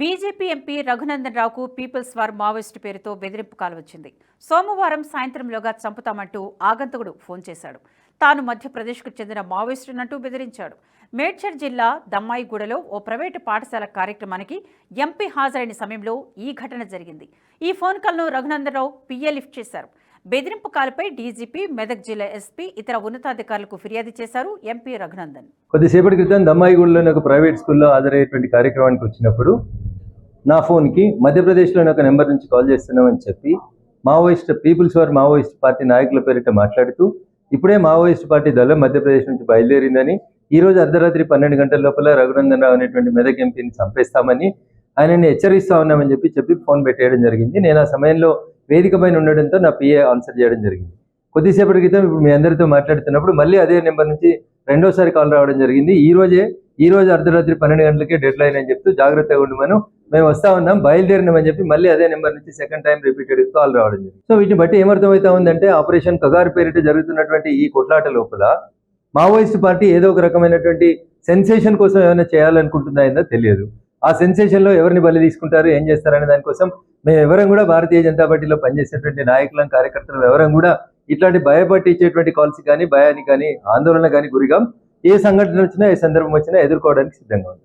BJP MP Raghunandan రావుకు peoples war Maoist పేరుతో బెదిరింపు కాల్ వచ్చింది. సోమవారం సాయంత్రంలోగా చంపుతామంటూ ఆగంతకుడు ఫోన్ చేశాడు. తాను మధ్యప్రదేశ్కు చెందిన మావోయిస్టునంటూ బెదిరించాడు. మేడ్చల్ జిల్లా దమ్మాయిగూడలో ఓ ప్రైవేటు పాఠశాల కార్యక్రమానికి ఎంపీ హాజరైన సమయంలో ఈ ఘటన జరిగింది. ఈ phone కాల్ను Raghunandan Rao PA lift చేశారు. బెదిరింపు కాల్పై డీజీపీ, మెదక్ జిల్లా ఎస్పీ, ఇతర ఉన్నతాధికారులకు ఫిర్యాదు చేశారు ఎంపీ రఘునందన్. కొద్దిసేపటి క్రితం దమ్మాయిగూడలోని ఒక ప్రైవేట్ స్కూల్లో హాజరయ్యేటువంటి కార్యక్రమానికి వచ్చినప్పుడు నా ఫోన్కి మధ్యప్రదేశ్లోని ఒక నెంబర్ నుంచి కాల్ చేస్తున్నామని చెప్పి పీపుల్స్ వార్ మావోయిస్ట్ పార్టీ నాయకుల పేరిట మాట్లాడుతూ ఇప్పుడే మావోయిస్ట్ పార్టీ దళం మధ్యప్రదేశ్ నుంచి బయలుదేరిందని, ఈ రోజు అర్ధరాత్రి 12 గంటల లోపల రఘునందన్ రావు అనేటువంటి మెదక్ ఎంపీని చంపేస్తామని ఆయనని హెచ్చరిస్తా ఉన్నామని చెప్పి ఫోన్ పెట్టేయడం జరిగింది. నేను ఆ సమయంలో వేదిక పైన ఉండడంతో నా పిఏ ఆన్సర్ చేయడం జరిగింది. కొద్దిసేపటి క్రితం ఇప్పుడు మీ అందరితో మాట్లాడుతున్నప్పుడు మళ్ళీ అదే నెంబర్ నుంచి రెండోసారి కాల్ రావడం జరిగింది. ఈ రోజు అర్ధరాత్రి 12 గంటలకే డెడ్ లైన్ అని చెప్తూ జాగ్రత్తగా ఉండమను, మేము వస్తా ఉన్నాం, బయలుదేరినామని చెప్పి మళ్ళీ అదే నెంబర్ నుంచి సెకండ్ టైం రిపీటెడ్ కాల్ రావడం జరిగింది. సో వీటిని బట్టి ఏమర్థమవుతా ఉందంటే ఆపరేషన్ కగారు పేరిట జరుగుతున్నటువంటి ఈ కొట్లాట లోపల మావోయిస్ట్ పార్టీ ఏదో ఒక రకమైనటువంటి సెన్సేషన్ కోసం ఏమైనా చేయాలనుకుంటుందా తెలియదు. ఆ సెన్సేషన్లో ఎవరిని బలి తీసుకుంటారు, ఏం చేస్తారనే దానికోసం మేము ఎవరం కూడా భారతీయ జనతా పార్టీలో పనిచేసేటువంటి నాయకులం, కార్యకర్తలు ఎవరం కూడా ఇట్లాంటి భయపట్టించేటువంటి కాల్స్ కానీ, భయానికి కానీ, ఆందోళన కానీ గురిగా ఏ సంఘటన వచ్చినా, ఏ సందర్భం వచ్చినా ఎదుర్కోవడానికి సిద్ధంగా ఉంది.